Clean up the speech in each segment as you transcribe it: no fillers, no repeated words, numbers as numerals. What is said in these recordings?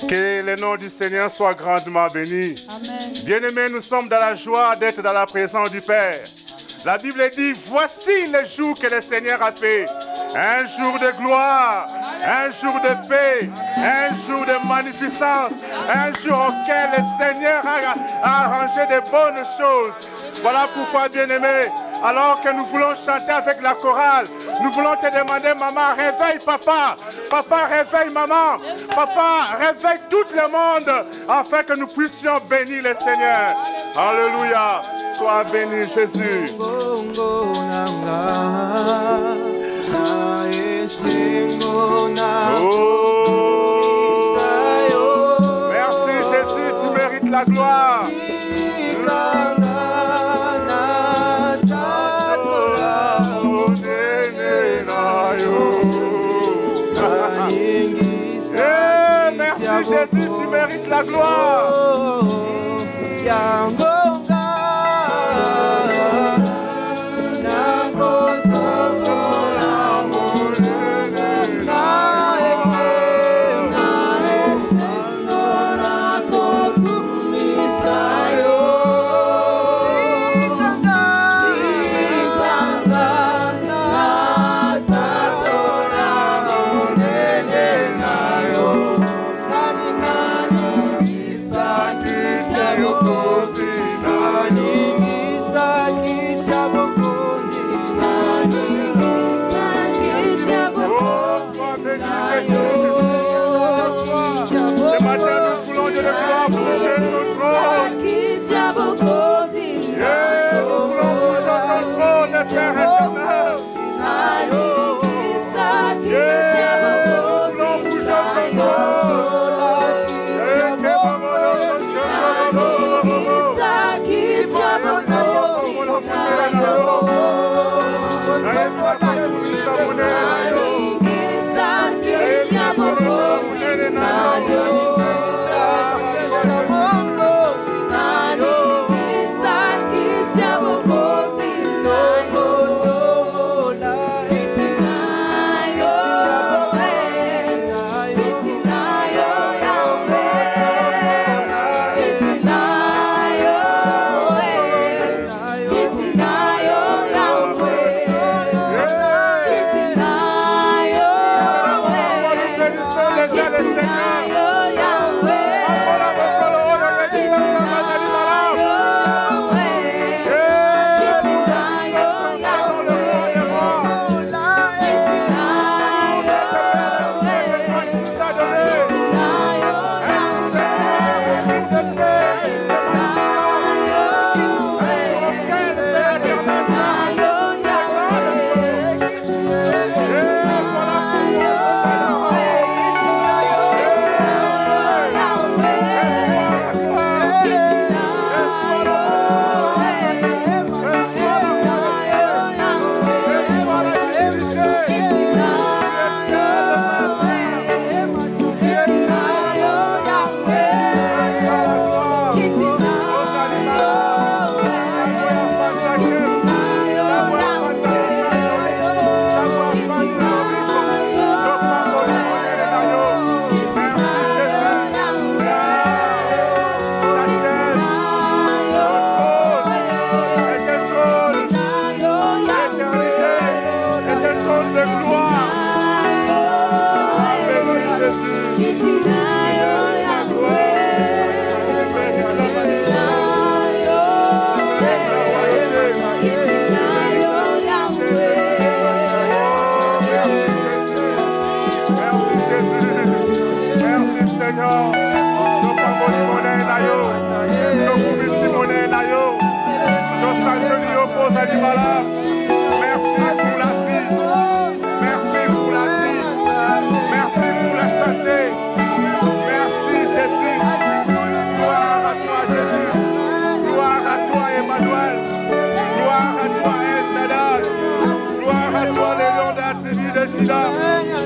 Que le nom du Seigneur soit grandement béni. Amen. Bien-aimés, nous sommes dans la joie d'être dans la présence du Père. La Bible dit, voici le jour que le Seigneur a fait. Un jour de gloire, un jour de paix, un jour de magnificence, un jour auquel le Seigneur a arrangé de bonnes choses. Voilà pourquoi, bien-aimés, alors que nous voulons chanter avec la chorale, nous voulons te demander, maman, réveille papa. Papa, réveille maman. Papa, réveille tout le monde afin que nous puissions bénir le Seigneur. Alléluia. Sois béni, Jésus. Oh. Merci, Jésus, tu mérites la gloire. Merci Jésus, tu mérites la gloire.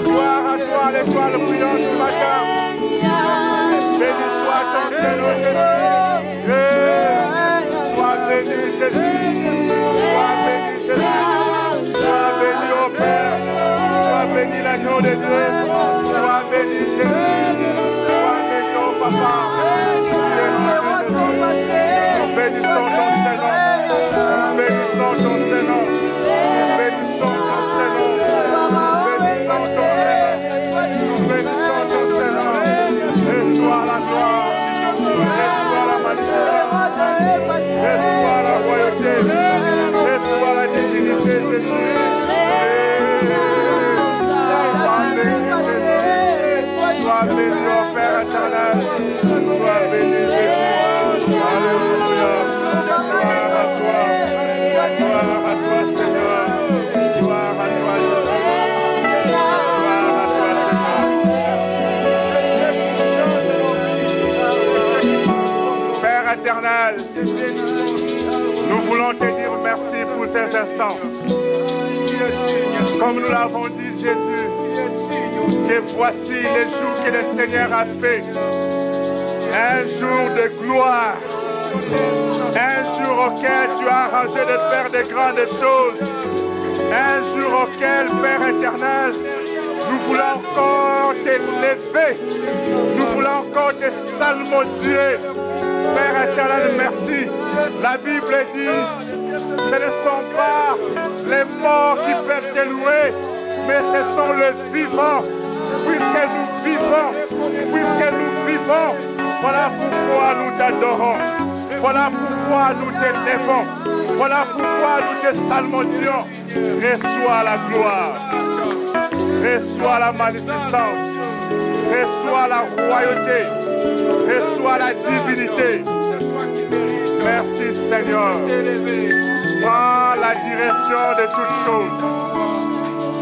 Gloire à toi, l'étoile brillante du matin. Béni soit ton Seigneur Jésus. Sois béni Jésus. Sois béni Jésus. Sois béni au Père. Sois béni l'agneau de Dieu. Sois béni Jésus. Sois béni Sois béni, ô Père éternel. Sois béni, Jésus. Alléluia. Gloire à toi. Gloire à toi, Seigneur. Gloire à toi, Jésus. Gloire à toi, Seigneur. Père éternel, nous voulons te dire merci pour ces instants. Comme nous l'avons dit, Jésus, que voici les jours que le Seigneur a fait. Un jour de gloire. Un jour auquel tu as arrangé de faire de grandes choses. Un jour auquel, Père éternel, nous voulons encore t'élever. Nous voulons encore te salmodier. Père éternel, merci. La Bible dit, ce ne sont pas les morts qui peuvent te louer, mais ce sont les vivants. Puisque nous vivons, voilà pourquoi nous t'adorons. Voilà pourquoi nous t'élevons. Voilà pourquoi nous te salmodions. Reçois la gloire. Reçois la magnificence. Reçois la royauté. Reçois la divinité. Merci Seigneur. Prends la direction de toutes choses.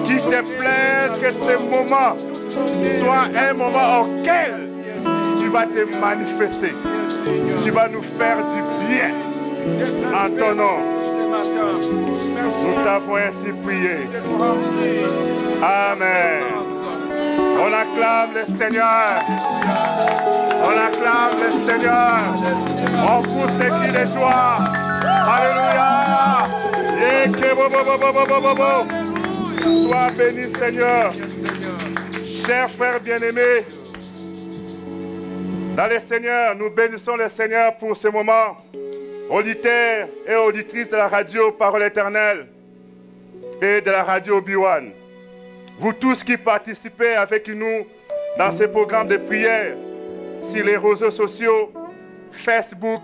Qu'il te plaise que ce moment soit un moment auquel tu vas te manifester. Tu vas nous faire du bien en ton nom. Nous t'avons ainsi prié. Amen. On acclame le Seigneur. On acclame le Seigneur. On pousse des cris de joie. Alléluia. Sois béni, Seigneur. Chers frères bien-aimés, dans le Seigneur, nous bénissons le Seigneur pour ce moment. Auditeurs et auditrices de la radio Parole Éternelle et de la radio Obi-Wan. Vous tous qui participez avec nous dans ces programmes de prière sur les réseaux sociaux, Facebook,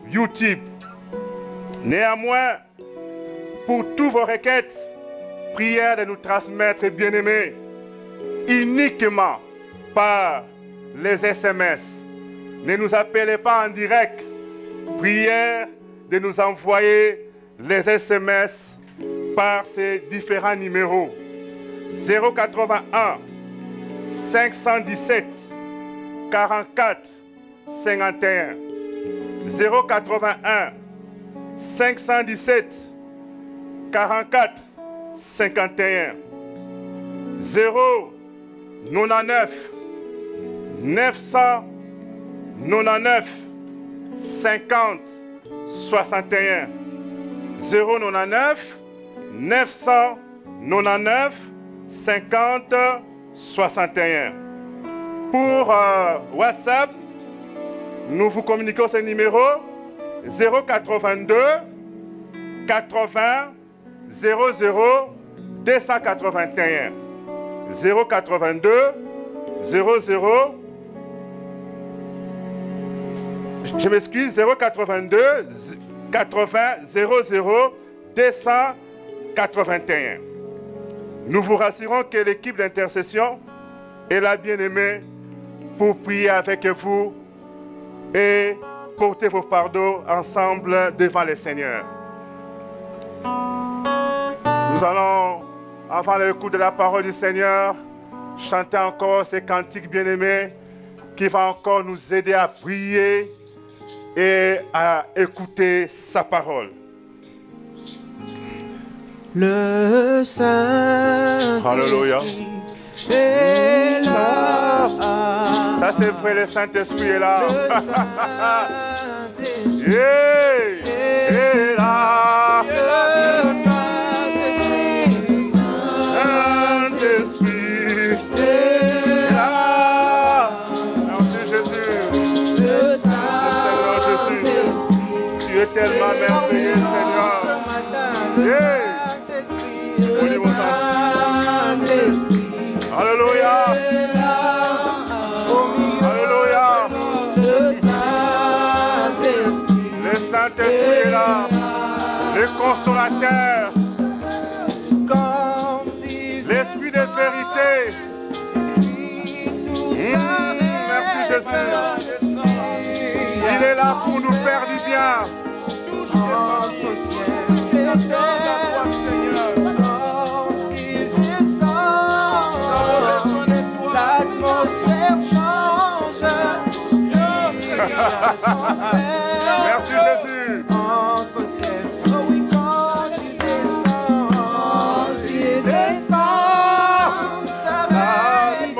YouTube. Néanmoins, pour toutes vos requêtes, prière de nous transmettre, bien-aimés, uniquement par les SMS. Ne nous appelez pas en direct. Prière de nous envoyer les SMS par ces différents numéros. 081 517 44 51 081 517 44 51 099 999 50 61 099 999 50 61. Pour WhatsApp, nous vous communiquons ce numéro 082 80 00 281 082 00 je m'excuse 082 80 00 281. Nous vous rassurons que l'équipe d'intercession est là, bien-aimée, pour prier avec vous et porter vos fardeaux ensemble devant le Seigneur. Nous allons, avant l'écoute de la parole du Seigneur, chanter encore ces cantiques bien-aimés qui vont encore nous aider à prier et à écouter sa parole. Le Saint-Esprit est là. Ça c'est vrai, le Saint-Esprit est là. Le Saint-Esprit est là. Le Saint-Esprit est là. Merci Jésus. Le Seigneur Jésus. Tu es tellement merveilleux, Seigneur. Alléluia. Alléluia. Le Saint-Esprit est là. Le consolateur. vérité. Merci Jésus. Il est là pour nous faire du bien. L'atmosphère change. Merci Jésus. Entre ciel, oh oui, quand tu descends, s'arrête,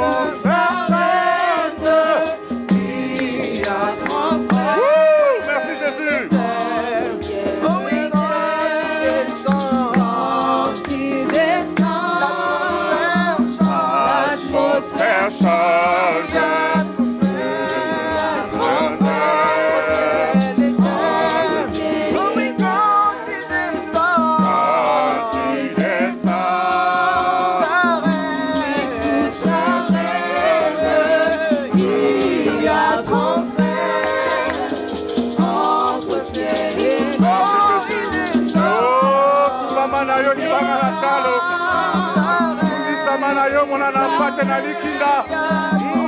il y a transfert. Merci Jésus. Oh oui, quand tu descends, l'atmosphère change.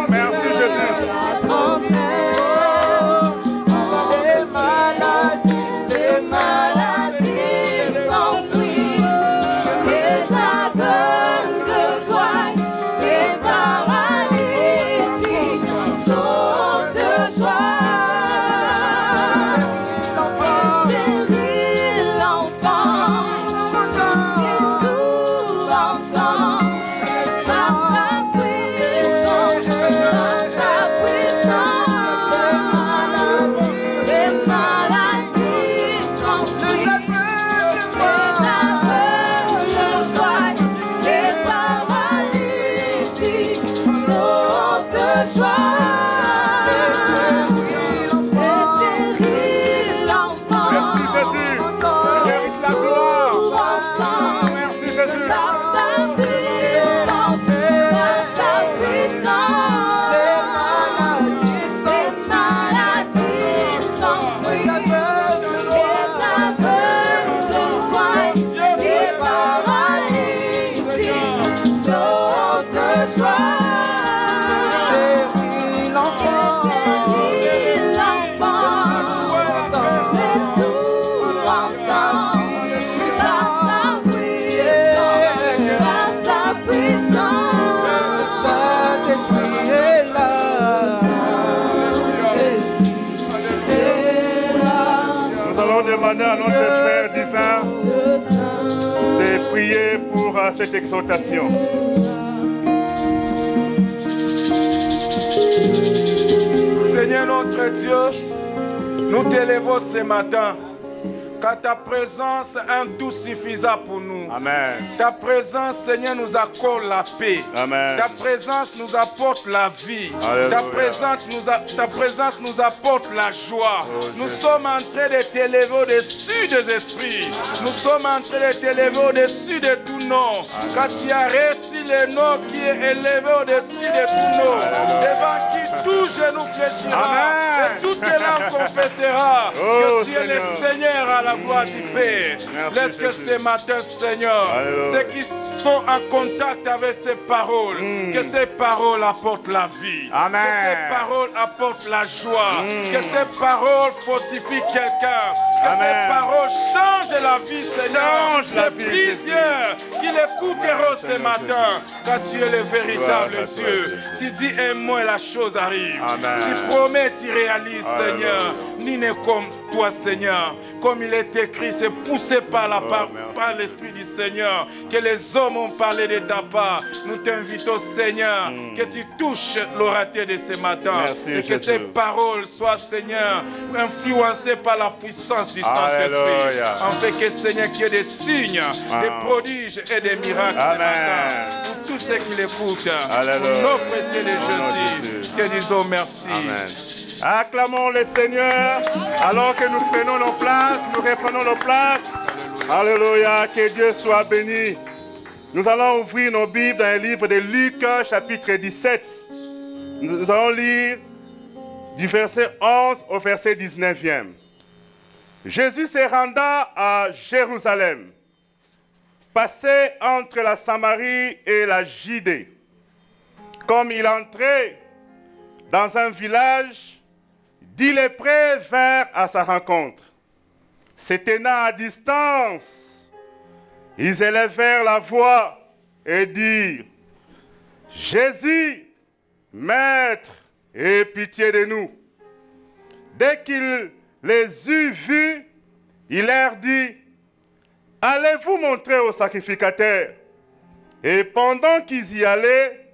Merci Jésus. Les maladies s'enfuient, les aveugles voient, les paralytiques sautent de joie. Stérile l'enfant, et sourd l'enfant, par sa puissance, les maladies s'enfuient, les aveugles voient, les paralytiques sautent de joie. Stérile l'enfant, Merci Jésus. Merci la gloire. Merci Jésus. par sa puissance, les maladies s'enfuient, les aveugles voient, les paralytiques sautent de joie. Stérile l'enfant, les sourds l'entendent, par sa puissance, Saint-Esprit est là. Saint-Esprit est là. Nous allons demander à notre frère divin de prier pour cette exhortation. Seigneur notre Dieu, nous t'élevons ce matin, car ta présence est un tout suffisant pour nous. Amen. Ta présence, Seigneur, nous accorde la paix. Amen. Ta présence nous apporte la vie. Alléluia. Ta présence nous apporte la joie. Oh, nous Jésus. sommes en train de t'élever au-dessus des esprits. Nous sommes en train de t'élever au-dessus de tout nom. Car tu as reçu le nom qui est élevé au-dessus de tout nom. Devant qui tout genou fléchira. Amen. Et toute langue confessera Oh, que tu es le Seigneur. Seigneur à la gloire du Père. Merci, Laisse que Jésus. ce matin, Seigneur, Alléluia. ceux qui sont en contact avec ces paroles, que ces paroles apportent la vie. Amen. Que ces paroles apportent la joie. Que ces paroles fortifient quelqu'un. Que Amen. ces paroles changent la vie, Seigneur. Change la de vie, plusieurs qui l'écouteront ce Seigneur matin. Car tu es le véritable Gloire à toi, Dieu. Tu dis un mot et la chose arrive. Amen. Tu promets, tu réalises, Alléluia. Seigneur. Ni n'est comme toi, Seigneur. Comme il est écrit, c'est poussé par merci. l'Esprit du Seigneur que les hommes ont parlé de ta part. Nous t'invitons, Seigneur, que tu touches l'orateur de ce matin. Merci, et que Jésus. ces paroles soient, Seigneur, influencées par la puissance du Saint-Esprit. Alléluia. En fait que, Seigneur, qu'il y ait des signes, des prodiges et des miracles ce Amen. matin. Pour tous ceux qui l'écoutent, Alléluia. pour nos précieux de Au nom de Jésus, Jésus. te disons merci. Amen. Acclamons le Seigneur alors que nous prenons nos places, nous reprenons nos places. Alléluia, que Dieu soit béni. Nous allons ouvrir nos Bibles dans le livre de Luc, chapitre 17. Nous allons lire du verset 11 au verset 19e. Jésus se renda à Jérusalem. passait entre la Samarie et la Judée. Comme il entrait dans un village, 10 lépreux vinrent à sa rencontre. Se tenant à distance, ils élevèrent la voix et dirent: Jésus, Maître, aie pitié de nous. Dès qu'il les eut vus, il leur dit: Allez vous montrer au sacrificateur. Et pendant qu'ils y allaient,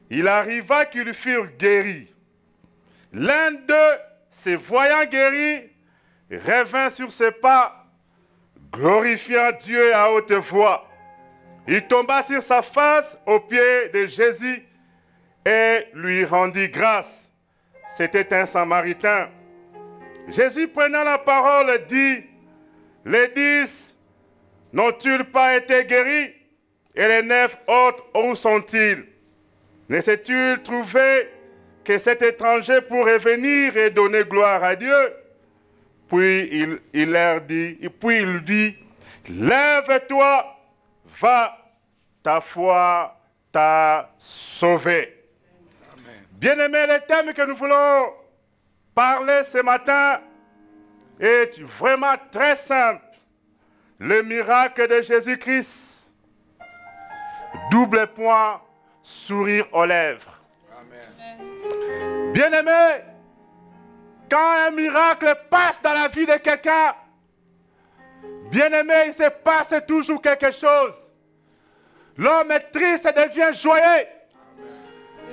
il arriva qu'ils furent guéris. L'un d'eux, se voyant guéri, revint sur ses pas, glorifiant Dieu à haute voix. Il tomba sur sa face aux pieds de Jésus et lui rendit grâce. C'était un Samaritain. Jésus, prenant la parole, dit: Les 10 n'ont-ils pas été guéris? Et les 9 autres, où sont-ils? Ne s'est-il trouvé que cet étranger pourrait venir et donner gloire à Dieu? Puis il leur dit, lève-toi, va, ta foi t'a sauvé. Bien-aimés, le thème que nous voulons parler ce matin est vraiment très simple. Le miracle de Jésus-Christ. Double point, sourire aux lèvres. Amen. Bien-aimés, quand un miracle passe dans la vie de quelqu'un, bien-aimé, il se passe toujours quelque chose. L'homme triste devient joyeux.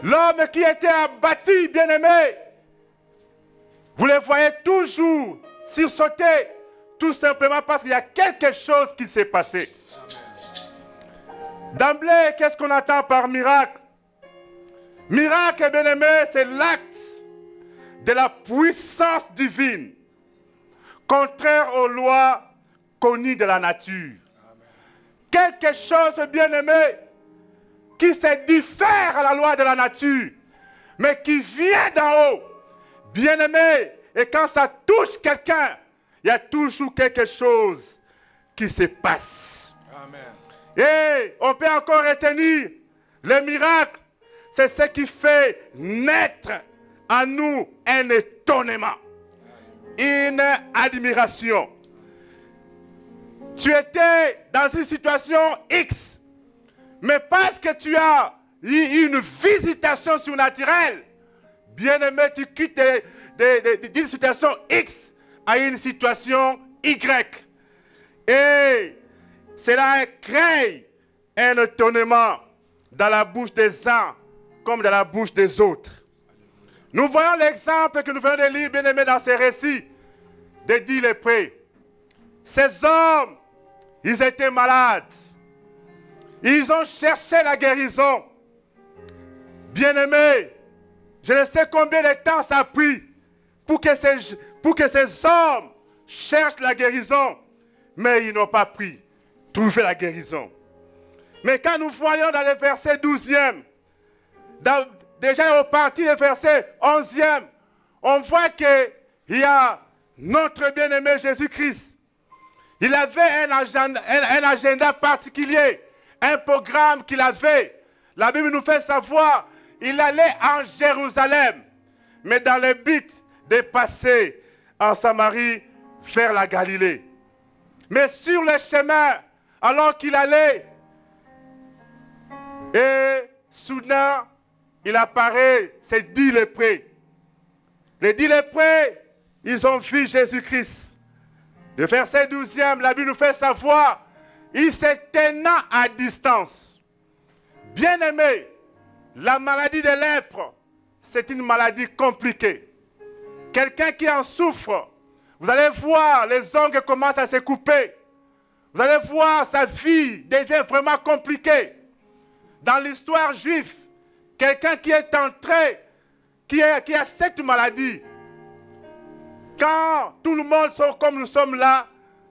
L'homme qui était abattu, bien-aimé, vous le voyez toujours sursauter, tout simplement parce qu'il y a quelque chose qui s'est passé. D'emblée, qu'est-ce qu'on attend par miracle? Miracle, bien-aimé, c'est l'acte de la puissance divine, contraire aux lois connues de la nature. Amen. Quelque chose, bien-aimé, qui se diffère à la loi de la nature, mais qui vient d'en haut. Bien-aimé, et quand ça touche quelqu'un, il y a toujours quelque chose qui se passe. Amen. Et on peut encore retenir le miracle, c'est ce qui fait naître en nous un étonnement, une admiration. Tu étais dans une situation X, mais parce que tu as eu une visitation surnaturelle, bien-aimé, tu quittes d'une situation X à une situation Y. Et cela crée un étonnement dans la bouche des uns comme dans la bouche des autres. Nous voyons l'exemple que nous venons de lire, bien-aimé, dans ces récits de 10 lépreux. Ces hommes, ils étaient malades. Ils ont cherché la guérison. Bien-aimé, je ne sais combien de temps ça a pris pour que ces hommes cherchent la guérison, mais ils n'ont pas trouvé la guérison. Mais quand nous voyons dans le verset 12e, déjà au parti du verset 11e, on voit qu'il y a notre bien-aimé Jésus-Christ. Il avait un agenda particulier, un programme qu'il avait. La Bible nous fait savoir, il allait en Jérusalem, mais dans le but de passer en Samarie vers la Galilée. Mais sur le chemin, alors qu'il allait, et soudain, il apparaît, ces 10 lépreux. Les 10 lépreux, ils ont vu Jésus-Christ. Le verset 12e, la Bible nous fait savoir, il se tenant à distance. Bien-aimé, la maladie de lèpre, c'est une maladie compliquée. Quelqu'un qui en souffre, vous allez voir, les ongles commencent à se couper. Vous allez voir, sa vie devient vraiment compliquée. Dans l'histoire juive, quelqu'un qui est entré, qui a cette maladie, quand tout le monde sont comme nous sommes là,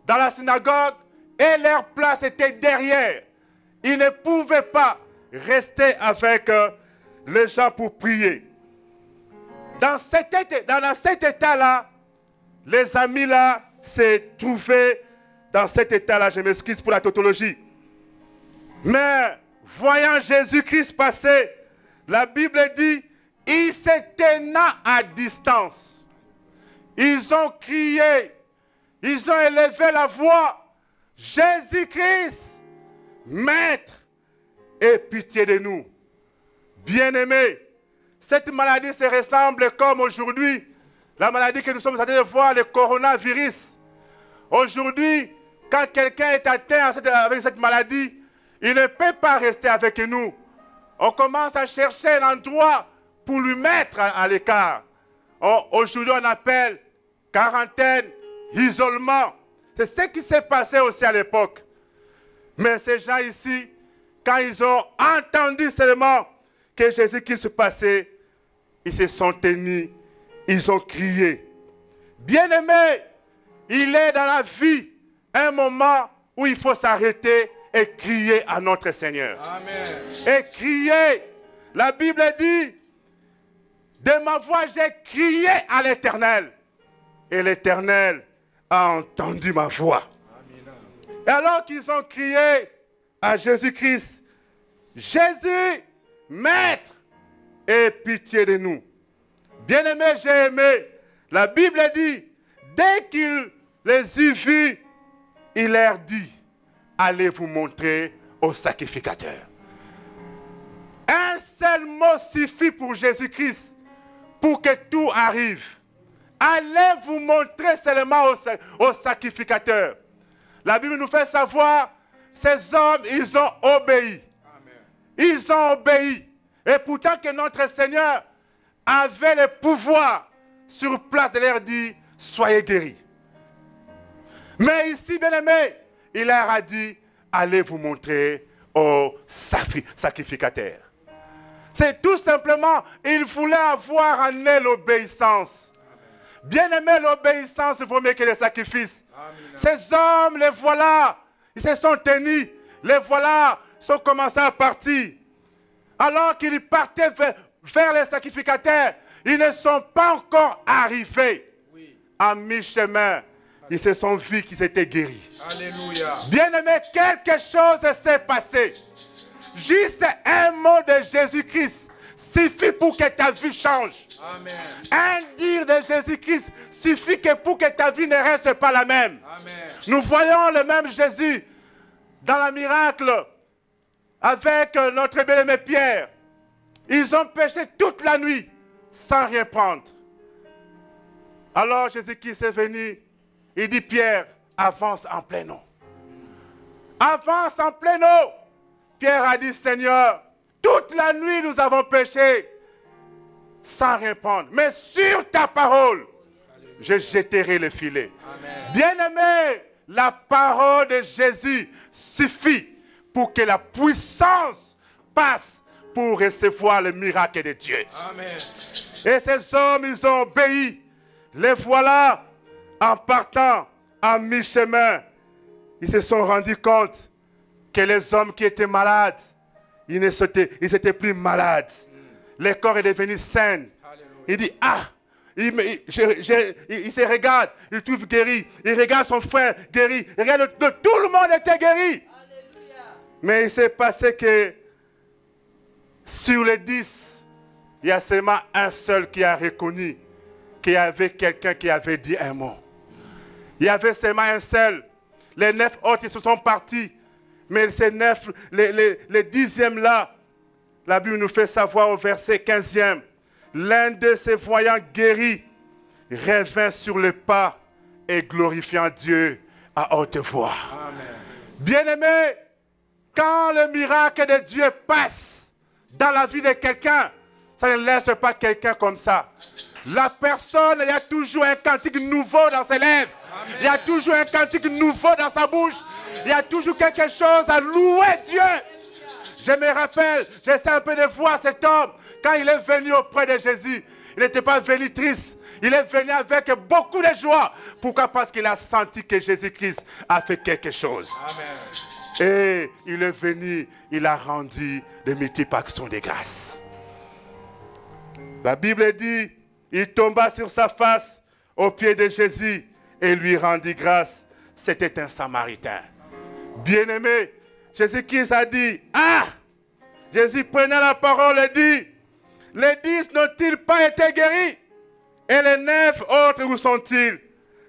dans la synagogue, et leur place était derrière, ils ne pouvaient pas rester avec les gens pour prier. Dans cet état-là, les amis là se trouvaient dans cet état-là, je m'excuse pour la tautologie. Mais voyant Jésus-Christ passer, la Bible dit, il se tenant à distance. Ils ont crié, ils ont élevé la voix, Jésus-Christ, Maître, aie pitié de nous. Bien-aimés, cette maladie se ressemble comme aujourd'hui, la maladie que nous sommes en train de voir, le coronavirus. Aujourd'hui, quand quelqu'un est atteint avec cette maladie, il ne peut pas rester avec nous. On commence à chercher un endroit pour lui mettre à l'écart. Aujourd'hui, on appelle quarantaine, isolement. C'est ce qui s'est passé aussi à l'époque. Mais ces gens ici, quand ils ont entendu seulement que Jésus-Christ se passait, ils se sont tenus, ils ont crié. Bien-aimé, il est dans la vie un moment où il faut s'arrêter et crier à notre Seigneur. Amen. Et crier. La Bible dit, de ma voix j'ai crié à l'Éternel. Et l'Éternel a entendu ma voix. Amen. Et alors qu'ils ont crié à Jésus-Christ, Jésus, Maître, aie pitié de nous. Bien-aimé, j'ai aimé. La Bible dit, dès qu'il les eut vus, il leur dit, allez vous montrer au sacrificateur. Un seul mot suffit pour Jésus-Christ pour que tout arrive. Allez vous montrer seulement au sacrificateur. La Bible nous fait savoir, ces hommes, ils ont obéi. Amen. Ils ont obéi. Et pourtant que notre Seigneur avait le pouvoir sur place de leur dire, soyez guéris. Mais ici, bien-aimé, il leur a dit, allez vous montrer au sacrificateur. C'est tout simplement, il voulait avoir en eux l'obéissance. Bien-aimé, l'obéissance vaut mieux que les sacrifices. Amen. Ces hommes, les voilà, ils se sont tenus, les voilà, sont commencés à partir. Alors qu'ils partaient vers les sacrificateurs, ils ne sont pas encore arrivés. Oui. En mi-chemin, ils se sont vus qu'ils étaient guéris. Alléluia. Bien-aimé, quelque chose s'est passé. Juste un mot de Jésus-Christ suffit pour que ta vie change. Amen. Un dire de Jésus-Christ suffit que pour que ta vie ne reste pas la même. Amen. Nous voyons le même Jésus dans le miracle avec notre bien-aimé Pierre. Ils ont péché toute la nuit sans rien prendre. Alors Jésus-Christ est venu. Il dit, Pierre, avance en plein eau. Avance en plein eau. Pierre a dit, Seigneur, toute la nuit nous avons péché sans rien prendre. Mais sur ta parole, je jetterai le filet. Bien-aimé, la parole de Jésus suffit pour que la puissance passe pour recevoir le miracle de Dieu. Amen. Et ces hommes, ils ont obéi. Les voilà, en partant, en mi-chemin, ils se sont rendus compte que les hommes qui étaient malades, ils n'étaient plus malades. Le corps est devenu sain. Il dit, ah, il se regarde, il trouve guéri. Il regarde son frère guéri. Il regarde tout le monde était guéri. Alléluia. Mais il s'est passé que sur les 10, il y a seulement un seul qui a reconnu qu'il y avait quelqu'un qui avait dit un mot. Il y avait seulement un seul. Les 9 autres, ils se sont partis. Mais ces 9, les 10e là, la Bible nous fait savoir au verset 15e, l'un de ces voyants guéris revint sur le pas et glorifiant Dieu à haute voix. Amen. Bien-aimé, quand le miracle de Dieu passe dans la vie de quelqu'un, ça ne laisse pas quelqu'un comme ça. La personne, il y a toujours un cantique nouveau dans ses lèvres. Amen. Il y a toujours un cantique nouveau dans sa bouche. Il y a toujours quelque chose à louer Dieu. Je me rappelle, j'essaie un peu de voir cet homme. Quand il est venu auprès de Jésus, il n'était pas venu triste. Il est venu avec beaucoup de joie. Pourquoi? Parce qu'il a senti que Jésus-Christ a fait quelque chose. Amen. Et il est venu, il a rendu de multiples actions de grâce. La Bible dit, il tomba sur sa face aux pieds de Jésus et lui rendit grâce. C'était un Samaritain. Bien-aimé, Jésus-Christ a dit, ah, Jésus prenait la parole et dit, les 10 n'ont-ils pas été guéris? Et les 9 autres, où sont-ils?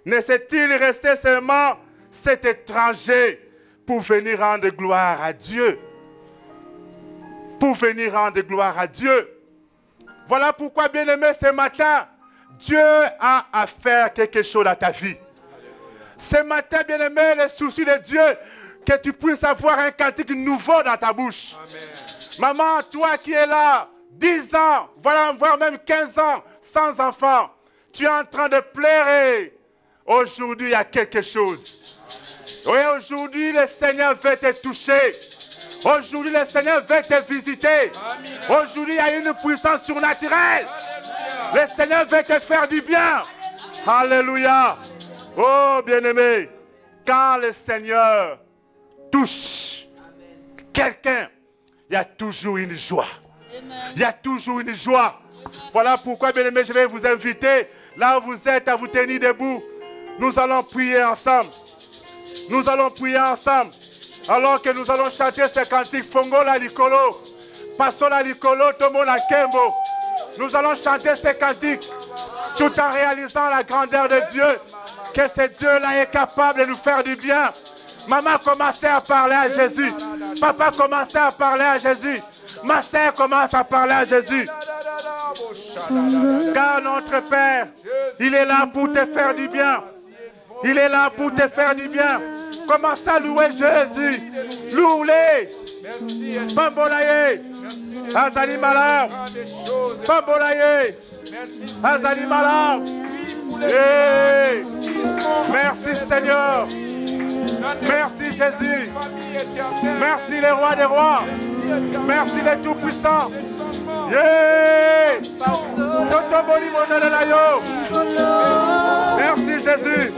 Ne s'est-il resté seulement cet étranger pour venir rendre gloire à Dieu? Pour venir rendre gloire à Dieu. Voilà pourquoi, bien-aimé, ce matin, Dieu a à faire quelque chose dans ta vie. Ce matin, bien-aimé, le souci de Dieu, que tu puisses avoir un cantique nouveau dans ta bouche. Amen. Maman, toi qui es là, 10 ans, voilà, voire même 15 ans, sans enfant, tu es en train de pleurer. Aujourd'hui, il y a quelque chose. Oui, aujourd'hui, le Seigneur veut te toucher. Aujourd'hui, le Seigneur veut te visiter. Aujourd'hui, il y a une puissance surnaturelle. Le Seigneur veut te faire du bien. Alléluia. Oh, bien-aimé, quand le Seigneur touche quelqu'un, il y a toujours une joie. Il y a toujours une joie. Voilà pourquoi, bien-aimé, je vais vous inviter, là où vous êtes, à vous tenir debout. Nous allons prier ensemble. Nous allons prier ensemble. Alors que nous allons chanter ce cantique, Fongola Likolo, Pasola Likolo, Tomola Kembo. Nous allons chanter ce cantique tout en réalisant la grandeur de Dieu, que ce Dieu-là est capable de nous faire du bien. Maman commençait à parler à Jésus. Papa commençait à parler à Jésus. Ma sœur commence à parler à Jésus. Car notre Père, il est là pour te faire du bien. Il est là pour te faire du bien. Commence à louer Jésus. Loue-les. Pambolaye. Azali Malam. Pambolaye. Azali Malam. Merci Seigneur. Merci Jésus. Merci les rois des rois. Merci les tout-puissants. Merci Jésus.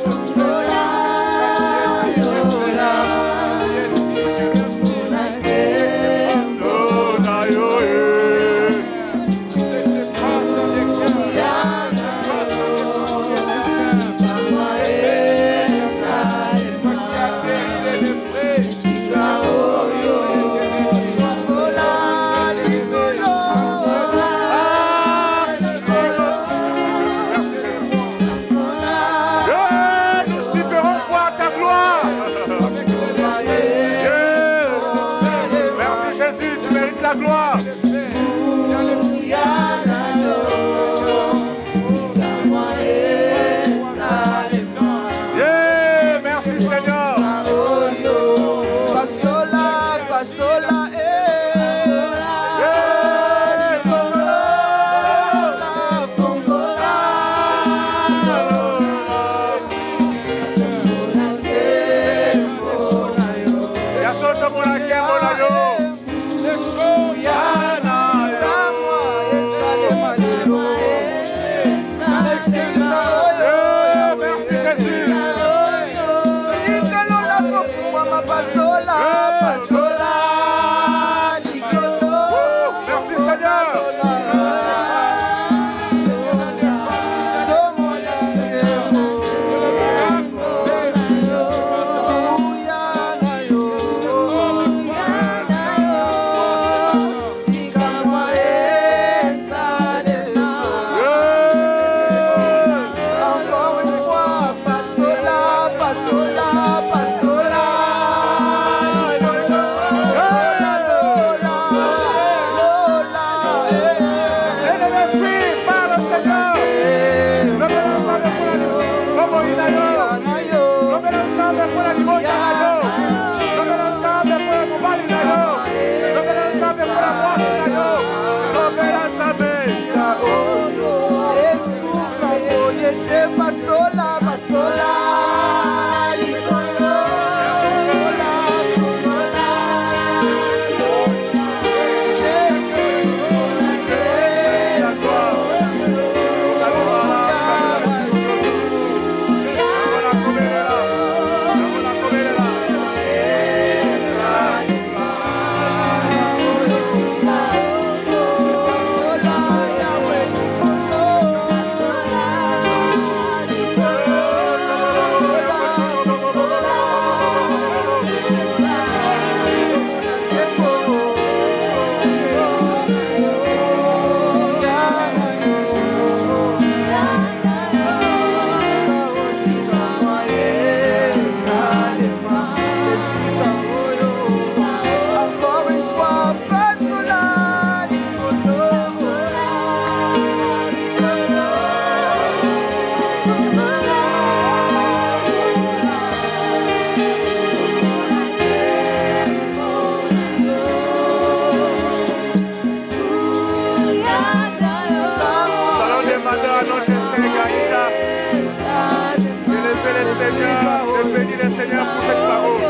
le Seigneur, je bénis le Seigneur pour cette parole.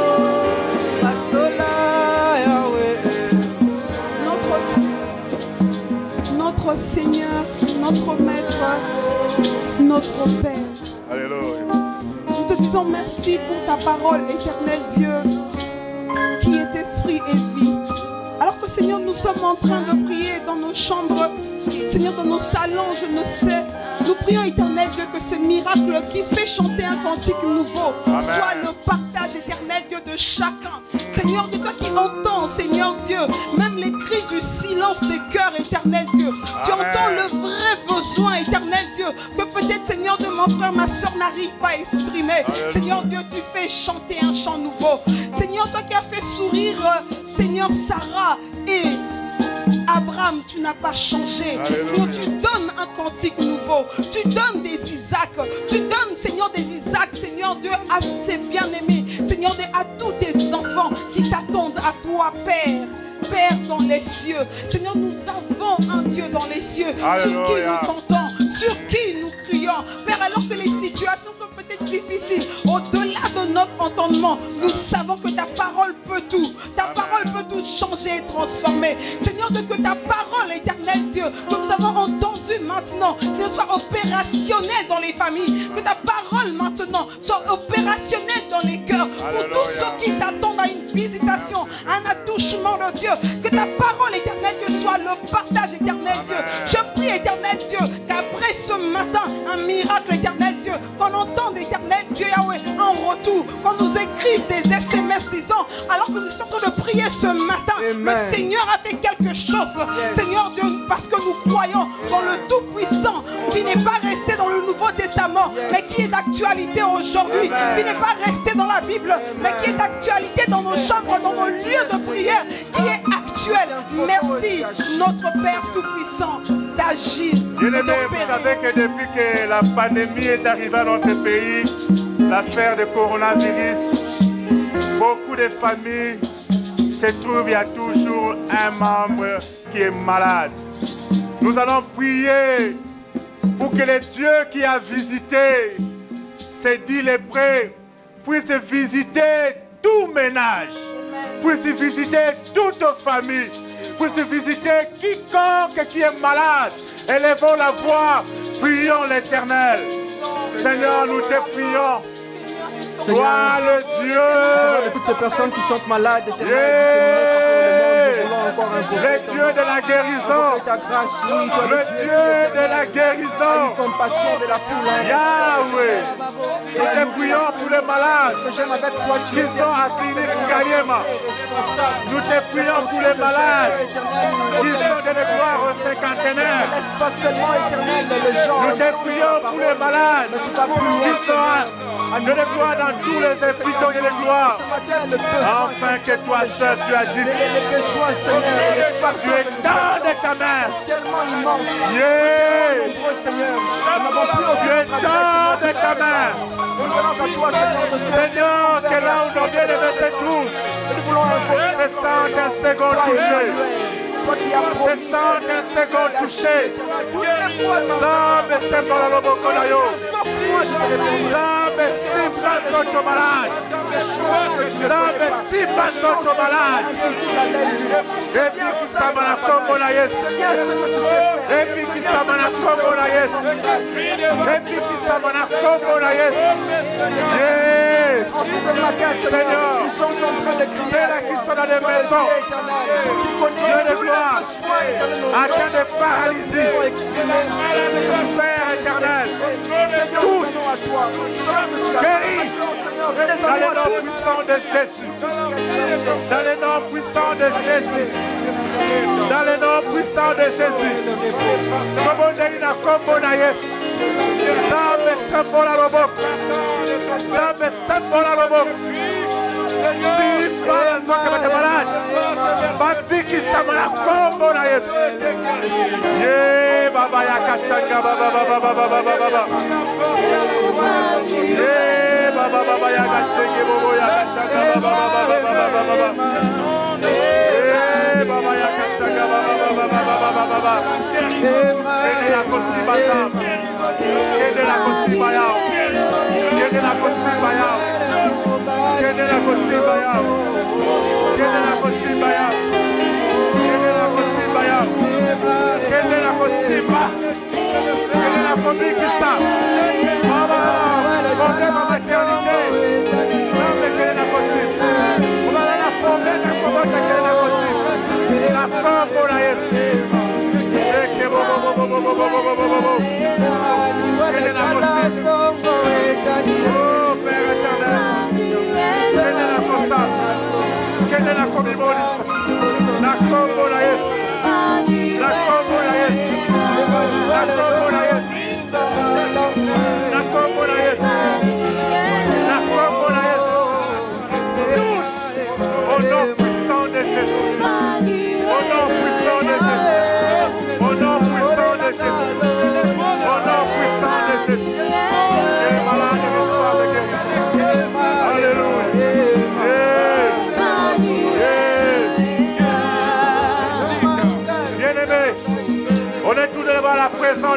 Notre Dieu, notre Seigneur, notre Maître, notre Père. Alléluia. Nous te disons merci pour ta parole, éternel Dieu, qui est esprit et vie. Alors que Seigneur, nous sommes en train de prier dans nos chambres, Seigneur, dans nos salons, je ne sais. Nous prions, éternel Dieu, que ce miracle qui fait chanter un cantique nouveau soit le partage, éternel Dieu, de chacun. Seigneur, de toi qui entends, Seigneur Dieu, même les cris du silence des cœurs, éternel Dieu. Tu entends le vrai besoin, éternel Dieu, que peut-être, Seigneur, de mon frère, ma soeur n'arrive pas à exprimer. Seigneur Dieu, tu fais chanter un chant nouveau. Seigneur, toi qui as fait sourire, Seigneur, Sarah et Abraham, tu n'as pas changé. Seigneur, tu donnes un cantique nouveau. Tu donnes des Isaac. Tu donnes, Seigneur, des Isaac, Seigneur Dieu, à ses bien-aimés. Seigneur Dieu, à tous tes enfants qui s'attendent à toi, Père. Père dans les cieux. Seigneur, nous avons un Dieu dans les cieux sur qui nous comptons, sur qui nous crions. Père, alors que les situations sont peut-être difficiles, au-delà de notre entendement, nous savons que ta parole peut tout. Ta parole peut tout changer et transformer. Seigneur, de que ta parole, éternel Dieu, que nous avons entendue maintenant, Seigneur, soit opérationnelle dans les familles. Que ta parole maintenant soit opérationnelle dans les cœurs. Pour tous ceux qui s'attendent à une visitation, à un attouchement de Dieu. Que ta parole, éternel Dieu, soit le partage, éternel Dieu. Je prie, éternel Dieu, qu'après ce matin, un miracle, éternel Dieu, qu'on entende, éternel Dieu, Yahweh, en retour, qu'on nous écrive des SMS disant, alors que nous sommes en train de prier ce matin, le Seigneur a fait quelque chose. Seigneur Dieu, parce que nous croyons dans le Tout-Puissant, qui n'est pas resté dans le Nouveau Testament, mais qui est d'actualité aujourd'hui, qui n'est pas resté dans la Bible, mais qui est d'actualité dans nos chambres, dans nos lieux de prière, qui est actuel. Merci, notre Père Tout-Puissant, d'agir. Bien-aimés, vous savez que depuis que la pandémie est arrivée à notre pays, l'affaire du coronavirus, beaucoup de familles se trouvent, il y a toujours un membre qui est malade. Nous allons prier pour que le Dieu qui a visité, c'est dit les prêts, puisse visiter tout ménage, puisse visiter toute famille, puisse visiter quiconque qui est malade. Élevons la voix, prions l'Éternel. Seigneur, nous te prions. Toi le Dieu de toutes ces personnes qui sont malades, le Dieu de la guérison, le Dieu de la guérison, Yahweh, nous te prions pour les malades qui sont à clinique Kayema. Nous te prions pour les malades qui sont de l'étoile au cinquantenaire. Nous te prions pour les malades qui sont de l'étoile dans tous les hôpitaux de l'étoile. Enfin que toi seul tu agis. Tu es dans de ta main. Tu es dans de ta main. Seigneur, que là où nos bien-aimés se trouvent, se sentent un second touché. Se sentent un second touché. Zambe sembola loboko na yo. Zambe simba toto malade. Zambe simba toto malade. Epi kisama na Kongo na Yesu. Epi kisama na Kongo na Yesu. Epi kisama na Kongo na Yesu. Yes. Seigneur, c'est là qui sont dans les maisons. Dieu de gloire, atteint de paralysie. Père éternel, tous guéris dans les noms puissants de Jésus. Dans les noms puissants de Jésus. Dans les noms puissants de Jésus. Komondeli na kombo na Yesu. Zambe sembola loboko. Zambe sembola loboko. Sifa ya zote malade. Babiki samana kombo na Yesu. Ye baba ya kashanga baba baba baba baba baba. Ye baba baba ya kashenge bobo ya kashanga baba baba baba baba baba. Ye baba ya kashanga baba baba baba baba baba. Ede la kosiba sam. Ede la kosiba ya. Ede la kosiba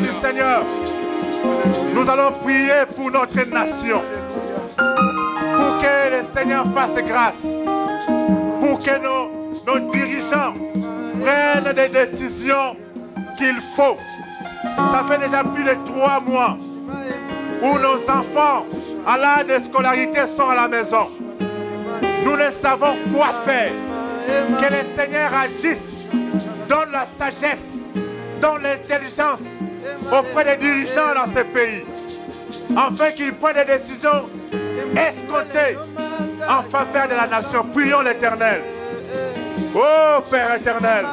Du Seigneur, nous allons prier pour notre nation, pour que le Seigneur fasse grâce, pour que nos dirigeants prennent des décisions qu'il faut. Ça fait déjà plus de 3 mois où nos enfants à l'âge de scolarité sont à la maison. Nous ne savons quoi faire. Que le Seigneur agisse, donne la sagesse, donne l'intelligence auprès des dirigeants dans ce pays, afin qu'ils prennent des décisions escomptées en faveur de la nation. Prions l'Éternel. Oh Père éternel,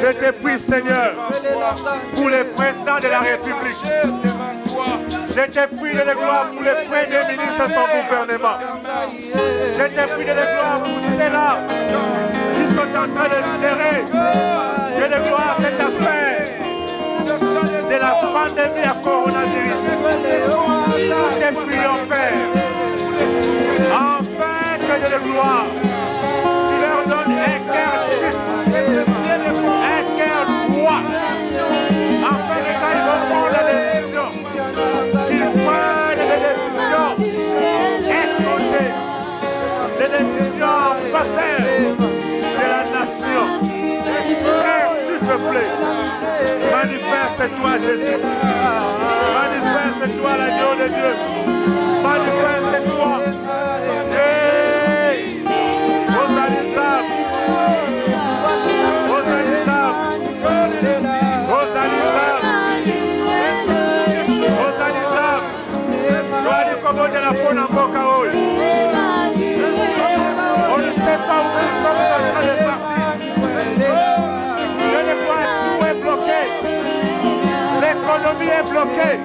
je te prie Seigneur pour les présidents de la République. Je te prie de la gloire pour le Premier ministre et son gouvernement. Je te prie de la gloire pour ceux-là qui sont en train de gérer de la gloire cette affaire de la pandémie à coronavirus. Nous te prions, Père, enfin que de la gloire, tu leur donnes un cœur juste, un cœur droit, afin que quand ils vont prendre des décisions, qu'ils prennent des décisions escomptées, des décisions en faveur de la nation. Père, s'il te plaît, manifeste-toi Jésus. Manifeste-toi l'agneau de Dieu. Manifeste-toi. Hey! Osalisab. Osalisab. Osalisab. Osalisab. Toi, du combo de la peau dans Boka. On ne sait pas où nous sommes en train de partir. L'économie est bloquée.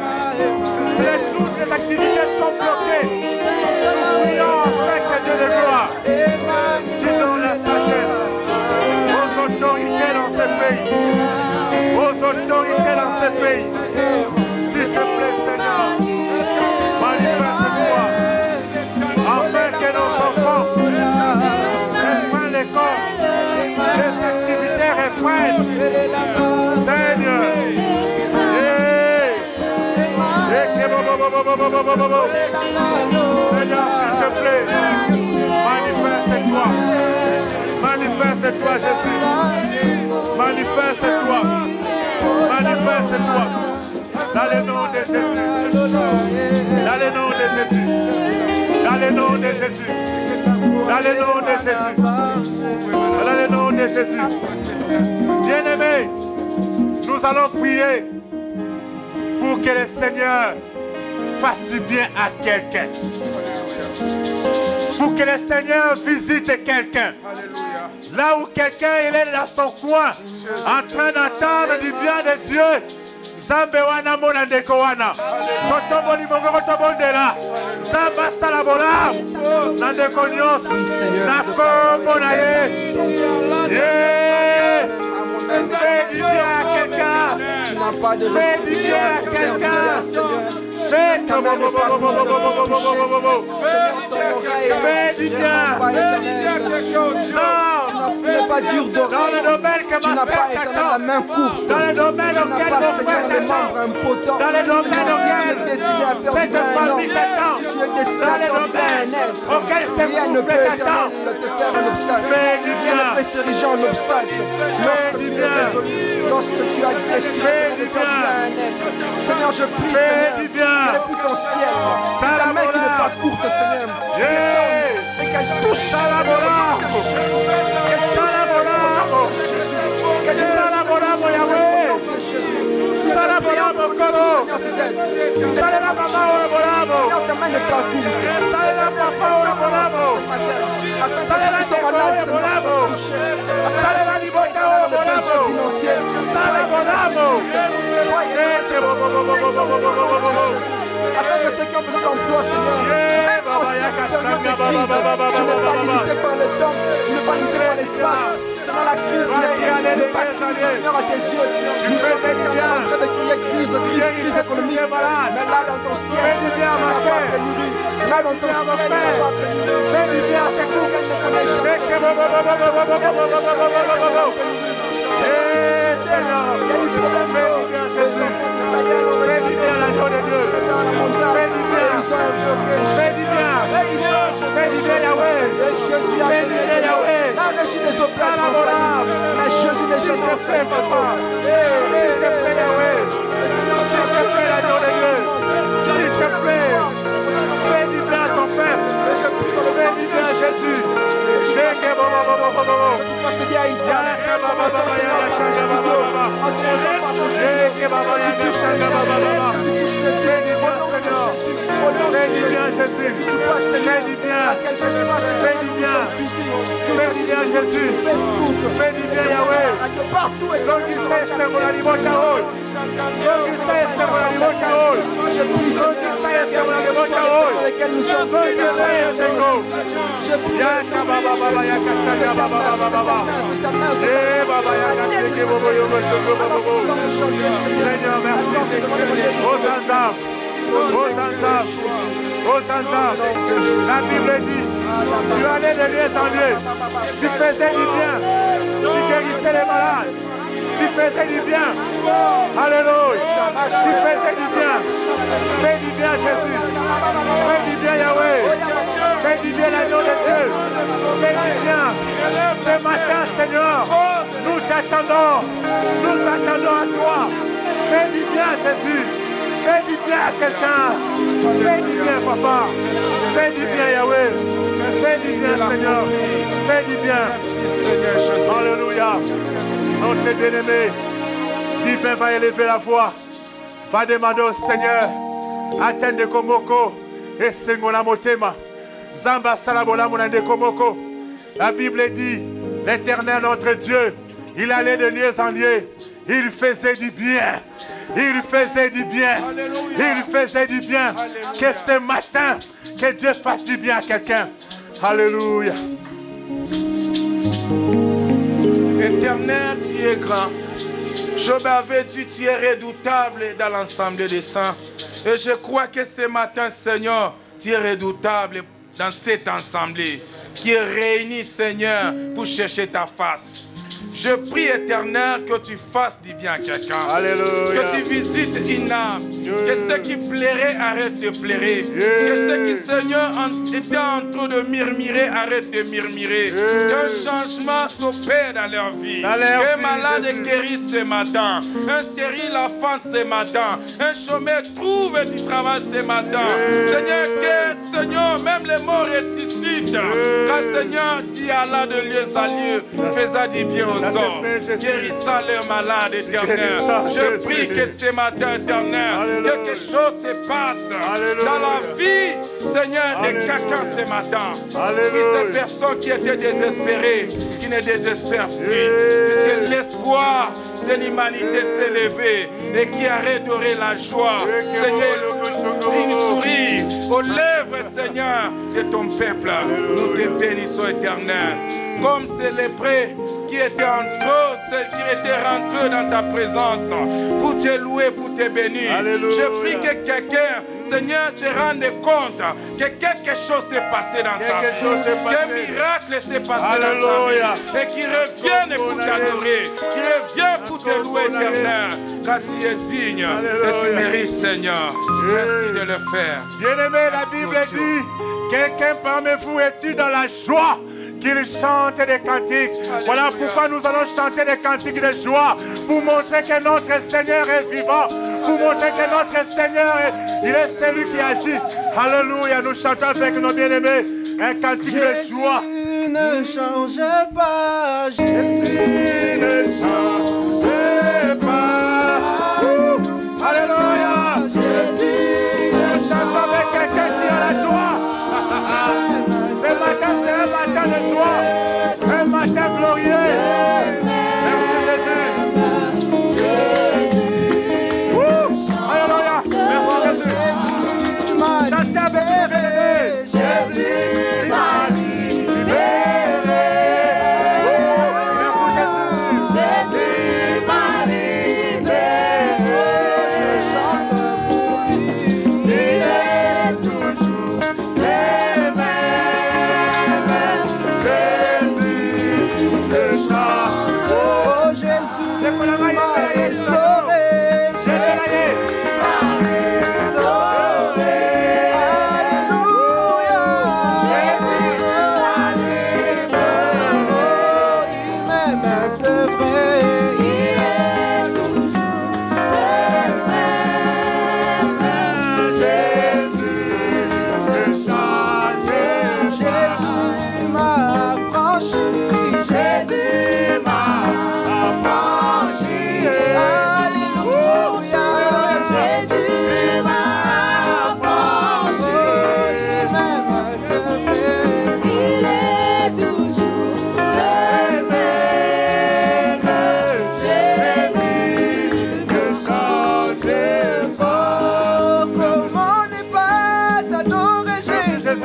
Toutes les activités sont bloquées. Nous prions avec Dieu de gloire. Tu donnes la sagesse aux autorités dans ce pays. Aux autorités dans ce pays. S'il te plaît, Seigneur, manifeste-toi. Afin que nos enfants reprennent l'école. Les activités reprennent. Seigneur. Seigneur, s'il te plaît, manifeste-toi. Manifeste-toi, Jésus. Manifeste-toi. Manifeste-toi. Dans le nom de Jésus. Dans le nom de Jésus. Dans le nom de Jésus. Dans le nom de Jésus. Dans le nom de Jésus. Bien-aimés, nous allons prier pour que le Seigneur fasse du bien à quelqu'un. Pour que le Seigneur visite quelqu'un. Là où quelqu'un il est dans son coin, en train d'entendre du bien de Dieu. Zambewana mona ndekowana. Kotoboli mongo kotobondela. Zamba salabola. Nandekonyos. Nakombo na ye. Yeah. Fais du bien à quelqu'un. Fais du bien à quelqu'un. Fais du bien. Tu n'es pas dur d'oreille. Tu n'as pas éternel la main courte. Tu n'as pas, Seigneur, les membres impotents. Si tu es décidé à faire du bien à un homme, si tu es décidé à faire du bien à un être, Rien ne peut te faire un obstacle. Rien ne peut s'ériger en obstacle. Lorsque tu es résolu, lorsque tu as décidé de faire bien à un être. Seigneur, je prie, Seigneur, que le potentiel, ta main qui n'est pas courte, Seigneur, et qu'elle touche afin que ceux qui ont besoin d'emploi, Seigneur, même en cette période de crise, tu n'es pas limité par le temps, tu n'es pas limité par l'espace. Seigneur, la crise n'est pas crise, Seigneur, à tes yeux. Nous sommes éternellement en train de crier crise économique. Mais là, dans ton ciel, tu n'as pas pénurie. Là, dans ton ciel, tu n'as pas pénurie. Le ciel ne connaît jamais. Seigneur, il y a eu problème la régie des opérations, mais Jésus n'est jamais fait, papa. S'il te plaît, fais du bien à ton peuple, fais du bien à Jésus. La Bible dit, tu allais de lieu en lieu, tu faisais du bien, tu guérissais les malades, tu faisais du bien, alléluia, tu faisais du bien, fais du bien Jésus, fais du bien Yahweh, fais du bien l'agneau de Dieu, fais du bien, ce matin Seigneur, nous t'attendons à toi, fais du bien Jésus. Fais du bien à quelqu'un. Fais du bien, papa. Fais du bien, Yahweh. Fais du bien, Seigneur. Fais du bien. Alléluia. Notre bien-aimé, divin va élever la voix. Va demander au Seigneur. Attende Komoko. Et Sengona Motema. Zamba Salabola Monande Komoko. La Bible dit, l'Éternel notre Dieu, il allait de lieu en lieu. Il faisait du bien. Il faisait du bien. Il faisait du bien. Que ce matin, que Dieu fasse du bien à quelqu'un. Alléluia. Éternel, tu es grand. Job avait dit, tu es redoutable dans l'ensemble des saints. Et je crois que ce matin, Seigneur, tu es redoutable dans cette assemblée qui est réunie, Seigneur, pour chercher ta face. Je prie, Éternel, que tu fasses du bien à quelqu'un. Que tu visites une âme. Que ce qui plairait arrête de plairer. Que ce qui, Seigneur, était en train de murmurer arrête de murmurer. Qu'un changement s'opère dans leur vie. Qu'un malade est guéri ce matin. Un stérile enfant ce matin. Un chômeur trouve du travail ce matin. Seigneur, que, Seigneur, même les morts ressuscitent. Car, Seigneur, tu es là de lieu à lieu. Fais-en du bien aux guérissant leurs malades, Éternel. Je prie que ce matin, Éternel, quelque chose se passe dans la vie, Seigneur, de quelqu'un ce matin. Puis ces personnes qui étaient désespérées, qui ne désespèrent plus, puisque l'espoir de l'humanité s'est levé et qui a redoré la joie. Seigneur, une souris aux lèvres, Seigneur, de ton peuple. Nous te bénissons, Éternel. comme ces lépreux qui étaient rentrés dans ta présence pour te louer, pour te bénir. Alléluia. Je prie que quelqu'un, Seigneur, se rende compte que quelque chose s'est passé dans sa vie, qu'un miracle s'est passé dans sa vie, et qu'il revienne pour t'adorer, qu'il revienne pour te louer, éternel, car tu es digne et tu mérites, Seigneur. Merci de le faire. Bien-aimé, la Bible dit, quelqu'un parmi vous est-il dans la joie qu'il chante des cantiques. Voilà pourquoi nous allons chanter des cantiques de joie, pour montrer que notre Seigneur est vivant, pour montrer que notre Seigneur il est celui qui agit. Alléluia, nous chantons avec nos bien-aimés un cantique de joie. Jésus ne change pas, Jésus ne change pas. Alléluia. Jésus Nous chantons avec quelqu'un qui a la joie. Ce matin, c'est un matin de joie, un matin glorieux. Merci Jésus. Alléluia. Merci Jésus. Chantez avec nous, bien-aimés. Jésus m'a libéré. Jésus m'a libéré. Je chante pour lui. Il est toujours le même. Jésus ne change. Oh Jésus m'a restauré. Jésus m'a restauré. Alléluia. Jésus m'a restauré. Il m'aime, c'est vrai. Il est toujours le même. Jésus ne change. Jésus m'a franchi. Jésus m'a franchi. Alléluia. Jésus m'a franchi. Il m'aime, c'est vrai. Il est toujours le même. Jésus Ne change pas. Oh, comment ne pas t'adorer, Jésus.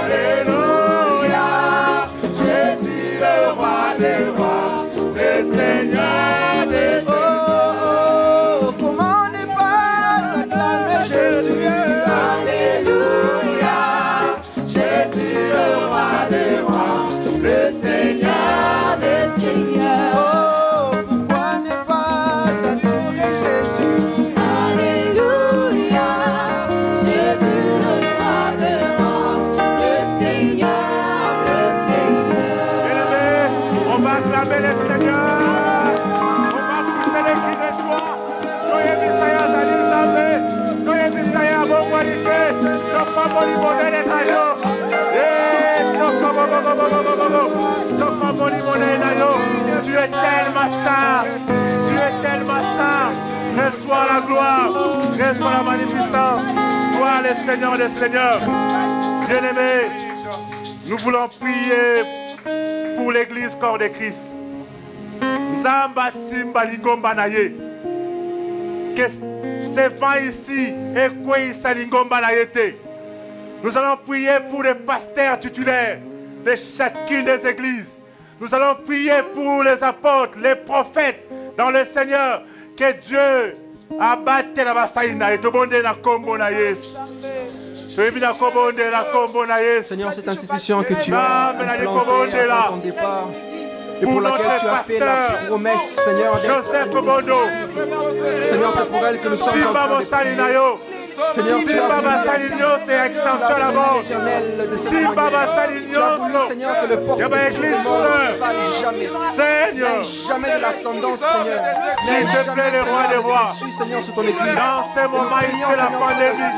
Alléluia. Jésus, le roi des rois, le Seigneur des oh, oh, oh, comment ne pas t'acclamer, Jésus. Alléluia. Jésus, le roi des rois, le Seigneur des seigneurs. Oh, pourquoi ne pas t'adorer, Jésus. Alléluia. Jésus, le roi des rois, le Seigneur des seigneurs. Bien-aimés, on va acclamer le Seigneur. On va pousser les cris de joie. Soyez Messiah, Zalil Zambé. Soyez Messiah, bon qualité. Sokma Moli Modèle Nayo. Sokma Moli Modèle Nayo. Tu es tellement saint. Tu es tellement saint. Reçois la gloire. Reçois la magnificence. Sois le Seigneur des Seigneurs. Bien-aimés, nous voulons prier pour l'église corps de Christ. Nzamba Simba Lingomba Naye. Que ces vents ici et quoi Lingomba Naye. Nous allons prier pour les pasteurs titulaires de chacune des églises. Nous allons prier pour les apôtres, les prophètes dans le Seigneur. Que Dieu abatte la basaïna et te bonde na kombo na Yesu. Seigneur, cette institution que tu as implantée avant ton départ et pour laquelle tu as fait la promesse, Seigneur, d'être Seigneur, c'est pour elle que nous sommes en train de prier. Seigneur, tu as voulu l'éternel de cette manière. Tu as voulu, Seigneur, que le porte de ce mort ne parle jamais. N'aie jamais de l'ascendance, Seigneur. N'aie jamais, Seigneur, suis, Seigneur, sur ton église. Dans ce moment, il y a la pandémie.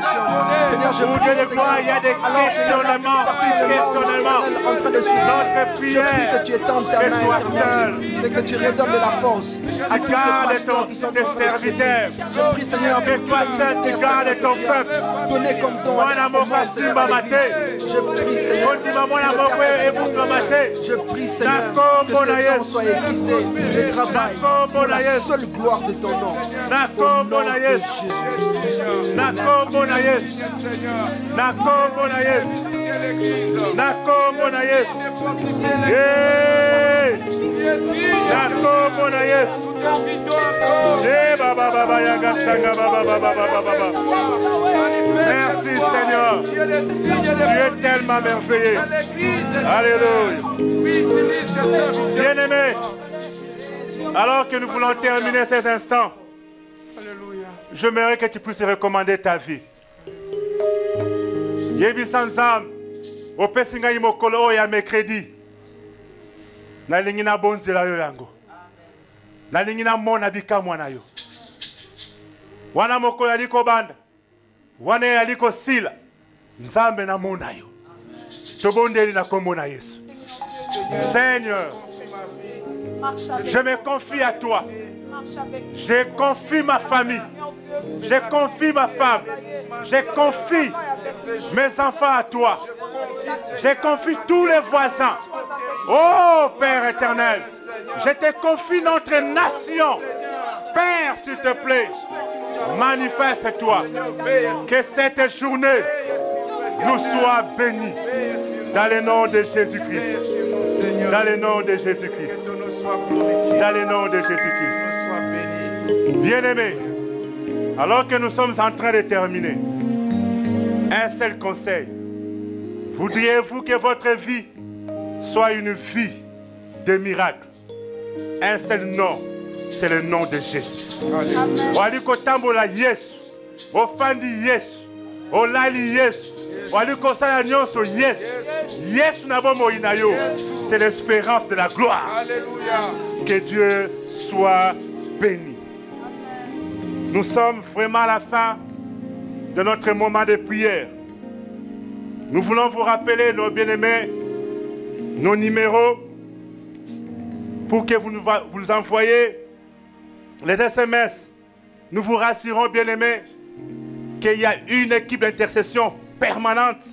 Seigneur, je prie, Seigneur, il y a des questionnements, en train de notre prière, je prie que tu étendes ta main, et que tu redonnes de la force à tous ces pasteurs qui sont tes serviteurs. Je prie, Seigneur, que toi seul tu gardes ton peuple. Donner comme don à Seigneur. Je prie, Seigneur, je prie, Seigneur, que ce nom soit aiguisé. Je travaille pour la seule gloire de ton nom. Au nom de Jésus. Nakombo na Yesu. Nakombo na Yesu. Merci Seigneur. Tu es tellement merveilleux. Alléluia. Bien-aimé, alors que nous voulons terminer ces instants, j'aimerais que tu puisses recommander ta vie. Yebi Sanzam, au Pessinga Imokolo ya mercredi. Na lingina bonzela yo yango. Na lingina mona bika mwana yo. Wana mokolo aliko banda. Wana yaliko sila. Nzambe na mona yo. Tobondeli na kombo na Yesu. Seigneur, je me confie à toi. Je confie ma famille. Je confie ma femme. Je confie mes enfants à toi. Je confie tous les voisins. Oh Père éternel, je te confie notre nation. Père, s'il te plaît, manifeste-toi. Que cette journée nous soit bénie. Dans le nom de Jésus-Christ. Dans le nom de Jésus-Christ. Dans le nom de Jésus-Christ. Bien-aimés, alors que nous sommes en train de terminer, un seul conseil. Voudriez-vous que votre vie soit une vie de miracle? Un seul nom, c'est le nom de Jésus. Waliko tambola Yesu, ofandi Yesu, olali Yesu, waliko sala nyonso Yesu, Yesu na bomo inayo. C'est l'espérance de la gloire. Que Dieu soit béni. Nous sommes vraiment à la fin de notre moment de prière. Nous voulons vous rappeler, nos bien-aimés, nos numéros pour que vous nous envoyez les SMS. Nous vous rassurons, bien-aimés, qu'il y a une équipe d'intercession permanente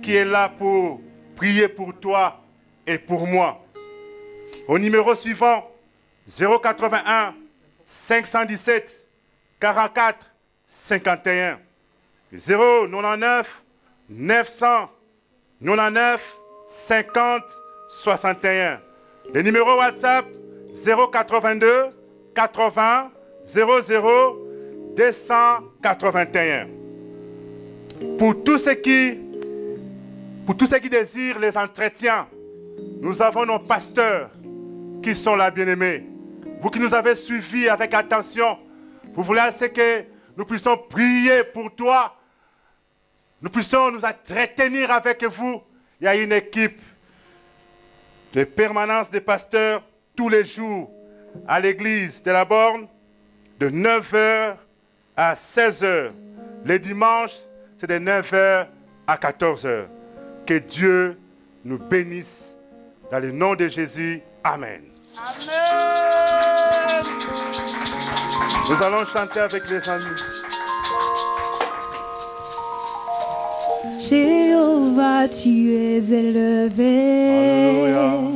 qui est là pour prier pour toi et pour moi. Au numéro suivant, 081 517 44 51 099 999 50 61. Le numéro WhatsApp 082 80 00 281. Pour tous ceux qui désirent les entretiens, nous avons nos pasteurs qui sont là, bien-aimés. Vous qui nous avez suivis avec attention, vous voulez que nous puissions prier pour toi, nous puissions nous entretenir avec vous. Il y a une équipe de permanence des pasteurs tous les jours à l'église de la Borne de 9h à 16h. Les dimanches, c'est de 9h à 14h. Que Dieu nous bénisse dans le nom de Jésus. Amen. Amen. Nous allons chanter avec les amis. Jéhovah, tu es élevé. Alléluia.